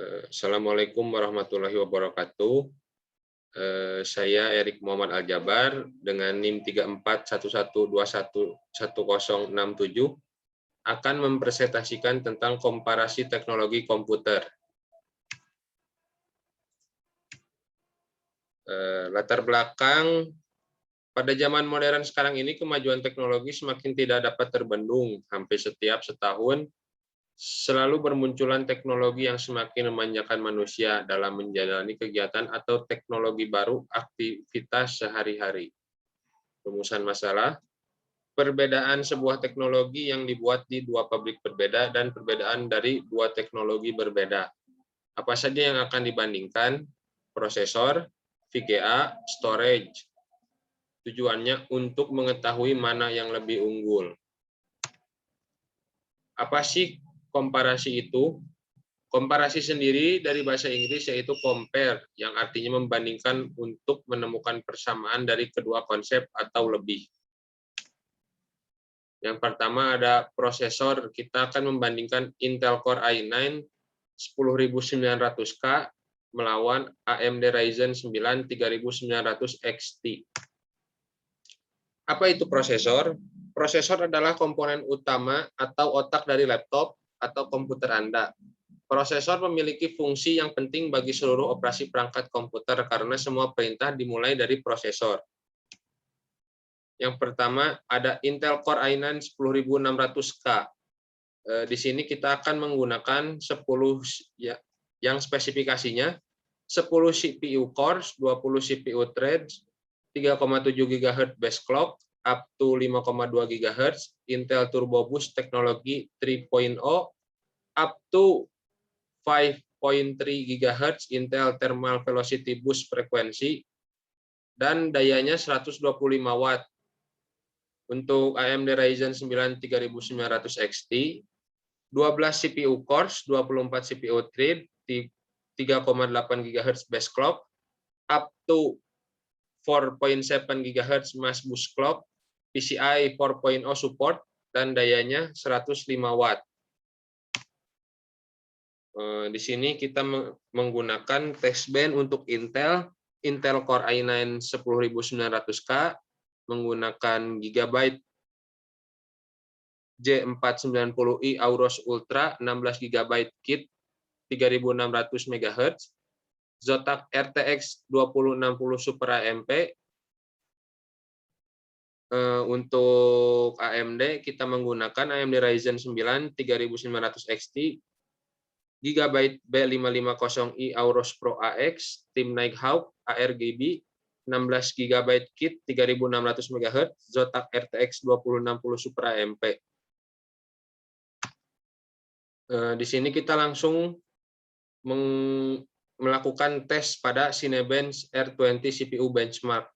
Assalamualaikum warahmatullahi wabarakatuh. Saya Erik Muhammad Aljabar dengan NIM 3411211067 akan mempresentasikan tentang komparasi teknologi komputer. Latar belakang, pada zaman modern sekarang ini kemajuan teknologi semakin tidak dapat terbendung. Hampir setiap setahun selalu bermunculan teknologi yang semakin memanjakan manusia dalam menjalani kegiatan atau teknologi baru aktivitas sehari-hari. Rumusan masalah, perbedaan sebuah teknologi yang dibuat di dua pabrik berbeda dan perbedaan dari dua teknologi berbeda. Apa saja yang akan dibandingkan? Prosesor, VGA, storage. Tujuannya untuk mengetahui mana yang lebih unggul. Apa sih komparasi itu? Komparasi sendiri dari bahasa Inggris yaitu compare, yang artinya membandingkan untuk menemukan persamaan dari kedua konsep atau lebih. Yang pertama ada prosesor, kita akan membandingkan Intel Core i9 10900K melawan AMD Ryzen 9 3900 XT. Apa itu prosesor? Prosesor adalah komponen utama atau otak dari laptop atau komputer Anda. Prosesor memiliki fungsi yang penting bagi seluruh operasi perangkat komputer karena semua perintah dimulai dari prosesor. Yang pertama ada Intel Core i9 10600K. Di sini kita akan menggunakan 10 yang spesifikasinya 10 CPU cores, 20 CPU threads, 3,7 GHz base clock, up to 5,2 GHz, Intel Turbo Boost teknologi 3.0, up to 5.3 GHz Intel Thermal Velocity Boost frekuensi, dan dayanya 125 Watt. Untuk AMD Ryzen 9 3900 XT, 12 CPU cores, 24 CPU thread, 3,8 GHz base clock, up to 4.7 GHz mass boost clock, PCI 4.0 support, dan dayanya 105 Watt. Di sini kita menggunakan test bench untuk Intel Core i9 10900K menggunakan Gigabyte J490i Aorus Ultra 16 GB kit 3600 MHz, Zotac RTX 2060 Super AMP. Untuk AMD kita menggunakan AMD Ryzen 9 3900 XT, Gigabyte B550i Aorus Pro AX, Tim Nighthawk ARGB 16 GB kit 3600 MHz, Zotac RTX 2060 Super AMP. Di sini kita langsung melakukan tes pada Cinebench R20 CPU benchmark.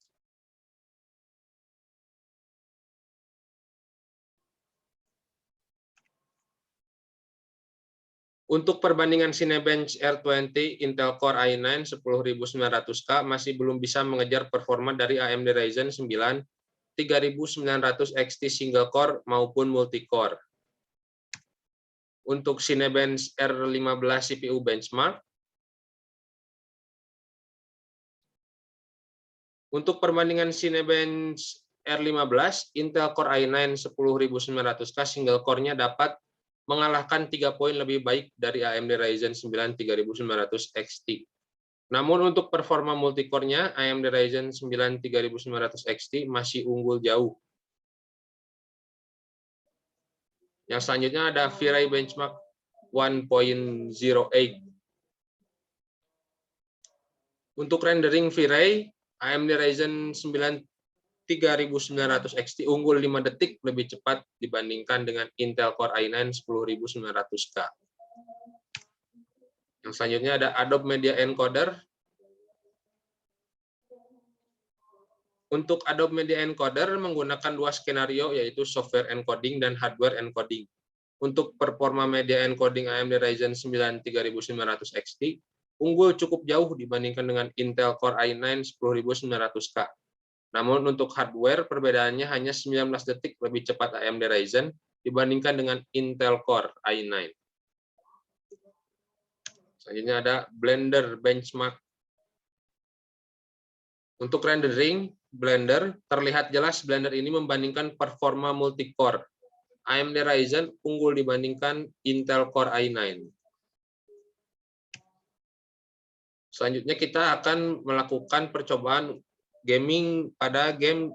Untuk perbandingan Cinebench R20 Intel Core i9 10900K masih belum bisa mengejar performa dari AMD Ryzen 9 3900 XT single core maupun multi-core. Untuk Cinebench R15 CPU benchmark, untuk perbandingan Cinebench R15 Intel Core i9 10900K single core-nya dapat mengalahkan 3 poin lebih baik dari AMD Ryzen 9 3900 XT. Namun untuk performa multicore-nya, AMD Ryzen 9 3900 XT masih unggul jauh. Yang selanjutnya ada VRAY Benchmark 1.08. Untuk rendering VRAY, AMD Ryzen 9 3900 XT unggul 5 detik lebih cepat dibandingkan dengan Intel Core i9 10900K. Yang selanjutnya ada Adobe Media Encoder. Untuk Adobe Media Encoder menggunakan dua skenario, yaitu software encoding dan hardware encoding. Untuk performa media encoding AMD Ryzen 9 3900 XT unggul cukup jauh dibandingkan dengan Intel Core i9 10900K. Namun untuk hardware perbedaannya hanya 19 detik lebih cepat AMD Ryzen dibandingkan dengan Intel Core i9. Selanjutnya ada Blender Benchmark. Untuk rendering Blender, terlihat jelas Blender ini membandingkan performa multi-core. AMD Ryzen unggul dibandingkan Intel Core i9. Selanjutnya kita akan melakukan percobaan gaming pada game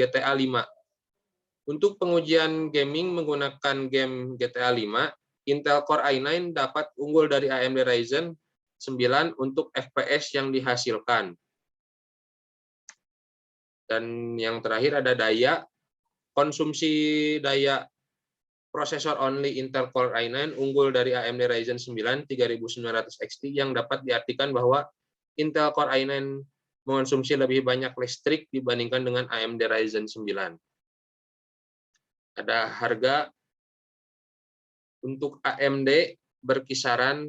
GTA 5. Untuk pengujian gaming menggunakan game GTA 5, Intel Core i9 dapat unggul dari AMD Ryzen 9 untuk FPS yang dihasilkan. Dan yang terakhir ada daya. Konsumsi daya prosesor only Intel Core i9 unggul dari AMD Ryzen 9 3900 XT yang dapat diartikan bahwa Intel Core i9 mengonsumsi lebih banyak listrik dibandingkan dengan AMD Ryzen 9. Ada harga untuk AMD berkisaran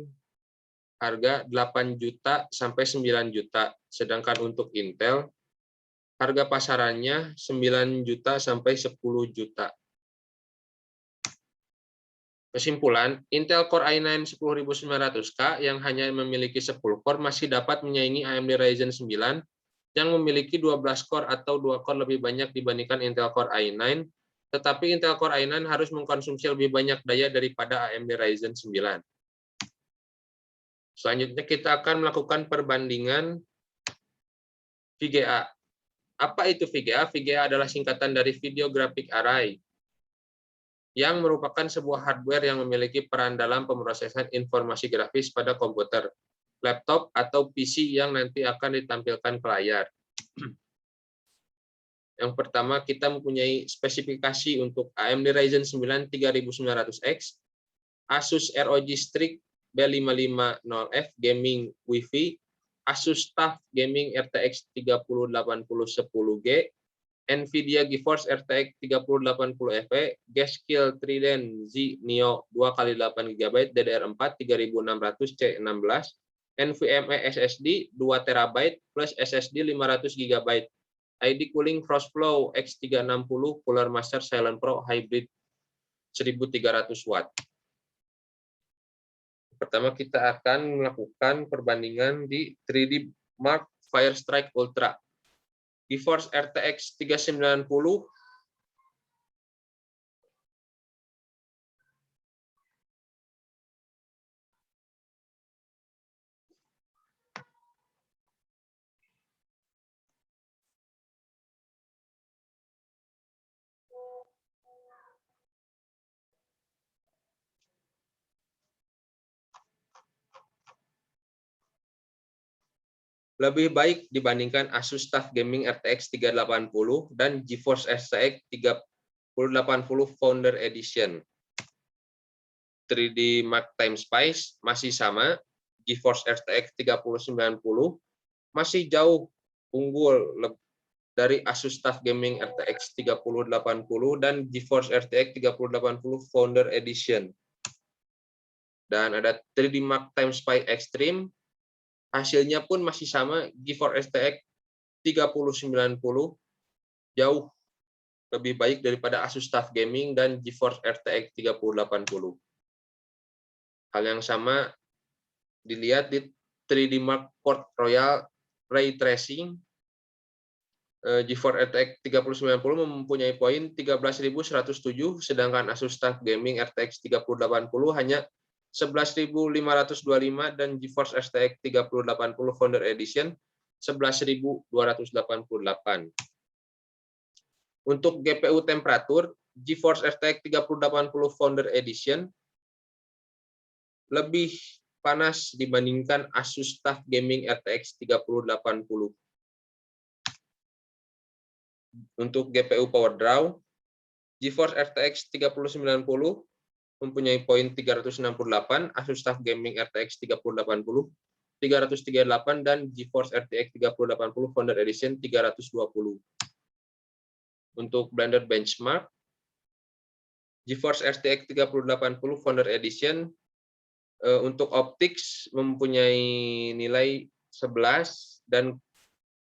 harga 8 juta sampai 9 juta, sedangkan untuk Intel harga pasarannya 9 juta sampai 10 juta. Kesimpulan, Intel Core i9 10900K yang hanya memiliki 10 core masih dapat menyaingi AMD Ryzen 9 yang memiliki 12 core atau 2 core lebih banyak dibandingkan Intel Core i9, tetapi Intel Core i9 harus mengkonsumsi lebih banyak daya daripada AMD Ryzen 9. Selanjutnya kita akan melakukan perbandingan VGA. Apa itu VGA? VGA adalah singkatan dari Video Graphic Array, yang merupakan sebuah hardware yang memiliki peran dalam pemrosesan informasi grafis pada komputer, laptop, atau PC yang nanti akan ditampilkan ke layar. Yang pertama, kita mempunyai spesifikasi untuk AMD Ryzen 9 3900X, Asus ROG Strix B550F Gaming Wi-Fi, Asus TUF Gaming RTX 308010G, NVIDIA GeForce RTX 3080 FE, G-Skill Trident Z Neo 2x8GB DDR4 3600 C16, NVMe SSD 2 TB plus SSD 500 GB, ID Cooling Crossflow X360 Cooler Master Silent Pro Hybrid 1300 Watt. Pertama kita akan melakukan perbandingan di 3D Mark Firestrike Ultra. GeForce RTX 3090 lebih baik dibandingkan Asus TUF Gaming RTX 3080 dan GeForce RTX 3080 Founder Edition. 3D Mark Time Spice masih sama, GeForce RTX 3090 masih jauh unggul dari Asus TUF Gaming RTX 3080 dan GeForce RTX 3080 Founder Edition. Dan ada 3D Mark Time Spy Extreme, hasilnya pun masih sama, GeForce RTX 3090 jauh lebih baik daripada Asus TUF Gaming dan GeForce RTX 3080. Hal yang sama dilihat di 3D Mark Port Royal Ray Tracing. GeForce RTX 3090 mempunyai poin 13.107, sedangkan Asus TUF Gaming RTX 3080 hanya 11.525 dan GeForce RTX 3080 Founder Edition 11.288. Untuk GPU temperatur, GeForce RTX 3080 Founder Edition lebih panas dibandingkan Asus TUF Gaming RTX 3080. Untuk GPU power draw, GeForce RTX 3090 mempunyai poin 368, Asus TUF Gaming RTX 3080 338 dan GeForce RTX 3080 Founder Edition 320. Untuk Blender benchmark, GeForce RTX 3080 Founder Edition untuk optics mempunyai nilai 11 dan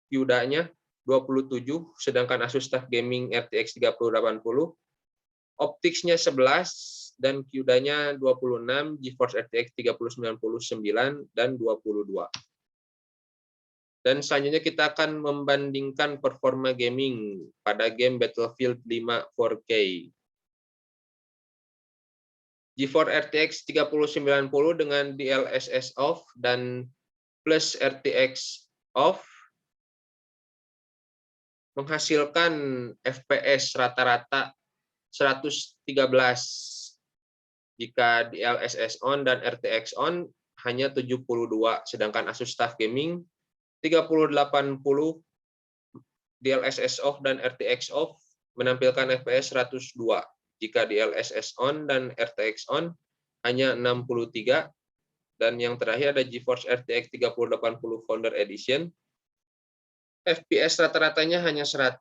CUDA-nya 27, sedangkan Asus TUF Gaming RTX 3080 opticsnya 11 dan CUDA-nya 26, GeForce RTX 3099 dan 22. Dan selanjutnya kita akan membandingkan performa gaming pada game Battlefield 5 4K. GeForce RTX 3090 dengan DLSS off dan plus RTX off menghasilkan FPS rata-rata 113 jika DLSS on dan RTX on hanya 72, sedangkan Asus TUF Gaming 3080 DLSS off dan RTX off menampilkan FPS 102 jika DLSS on dan RTX on hanya 63, dan yang terakhir ada GeForce RTX 3080 Founder Edition. FPS rata-ratanya hanya 100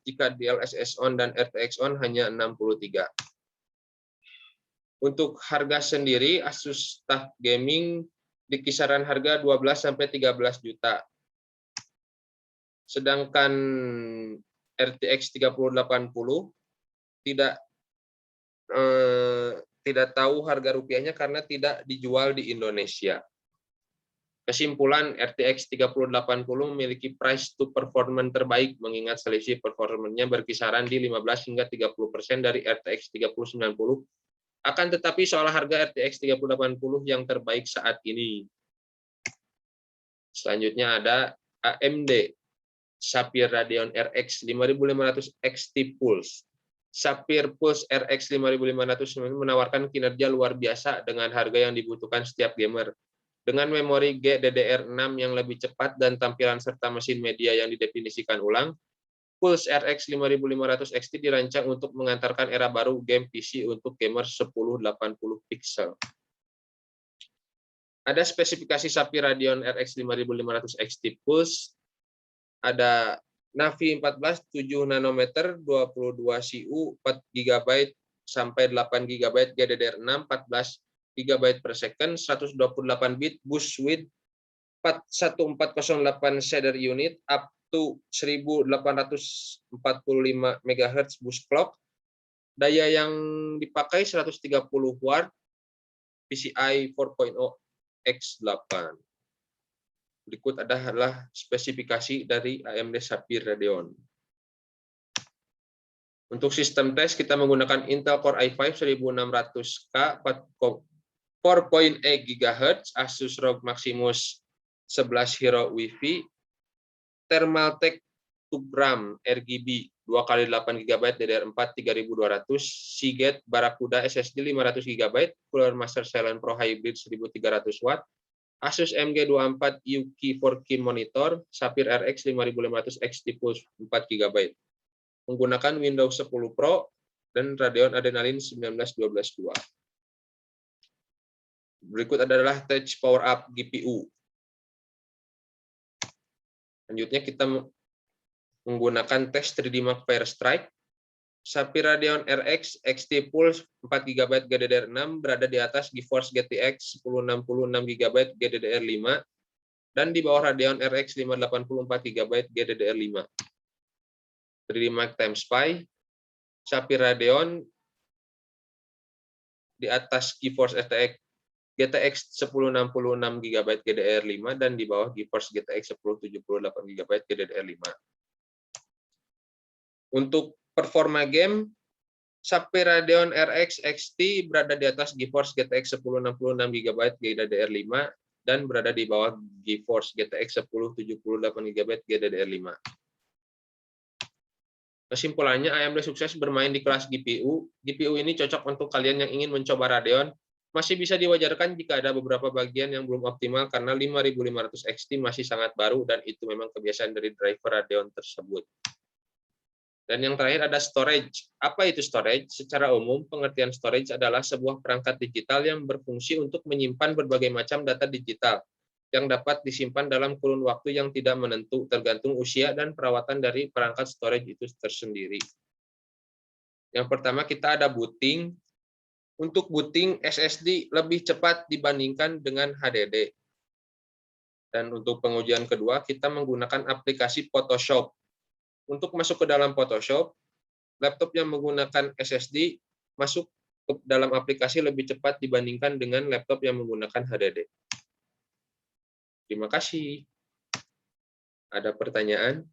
jika DLSS on dan RTX on hanya 63. Untuk harga sendiri Asus TUF Gaming di kisaran harga 12 sampai 13 juta. Sedangkan RTX 3080 tidak tahu harga rupiahnya karena tidak dijual di Indonesia. Kesimpulan, RTX 3080 memiliki price to performance terbaik mengingat selisih performanya berkisaran di 15 hingga 30% dari RTX 3090. Akan tetapi soal harga RTX 3080 yang terbaik saat ini. Selanjutnya ada AMD Sapphire Radeon RX 5500 XT Pulse. Sapphire Pulse RX 5500 menawarkan kinerja luar biasa dengan harga yang dibutuhkan setiap gamer. Dengan memori GDDR6 yang lebih cepat dan tampilan serta mesin media yang didefinisikan ulang, Pulse RX 5500 XT dirancang untuk mengantarkan era baru game PC untuk gamer 1080 pixel. Ada spesifikasi Sapphire Radeon RX 5500 XT Pulse. Ada Navi 14 7 nanometer 22 CU 4 GB sampai 8 GB GDDR6 14 GB per second 128 bit bus width 11408 shader unit up to 1845 MHz bus clock. Daya yang dipakai 130 watt PCI 4.0 X8. Berikut adalah spesifikasi dari AMD Sapphire Radeon. Untuk sistem tes kita menggunakan Intel Core i5 1600K 4.8 GHz, Asus ROG Maximus 11 Hero Wi-Fi, Thermaltake Tubram RGB 2x8 GB DDR4 3200, Seagate Barracuda SSD 500 GB, Cooler Master Silent Pro Hybrid 1300 Watt, Asus MG24 UQ 4K monitor, Sapphire RX 5500 XT Pulse 4 GB. Menggunakan Windows 10 Pro dan Radeon Adrenalin 19122. Berikut adalah Touch Power Up GPU. Selanjutnya kita menggunakan Test 3D Mark Firestrike. Sapphire Radeon RX XT Pulse 4 GB GDDR6 berada di atas GeForce GTX 1060 6 GB GDDR5 dan di bawah Radeon RX 580 4 GB GDDR5. 3D Mark Time Spy. Sapphire Radeon di atas GeForce GTX 1060 6 GB GDDR5 dan di bawah GeForce GTX 1070 8 GB GDDR5. Untuk performa game, Sapphire Radeon RX XT berada di atas GeForce GTX 1060 6 GB GDDR5 dan berada di bawah GeForce GTX 1070 8 GB GDDR5. Kesimpulannya, AMD sukses bermain di kelas GPU. GPU ini cocok untuk kalian yang ingin mencoba Radeon. Masih bisa diwajarkan jika ada beberapa bagian yang belum optimal karena 5500 XT masih sangat baru dan itu memang kebiasaan dari driver Radeon tersebut. Dan yang terakhir ada storage. Apa itu storage? Secara umum, pengertian storage adalah sebuah perangkat digital yang berfungsi untuk menyimpan berbagai macam data digital yang dapat disimpan dalam kurun waktu yang tidak menentu, tergantung usia dan perawatan dari perangkat storage itu tersendiri. Yang pertama kita ada booting. Untuk booting, SSD lebih cepat dibandingkan dengan HDD. Dan untuk pengujian kedua, kita menggunakan aplikasi Photoshop. Untuk masuk ke dalam Photoshop, laptop yang menggunakan SSD masuk dalam aplikasi lebih cepat dibandingkan dengan laptop yang menggunakan HDD? Terima kasih. Ada pertanyaan?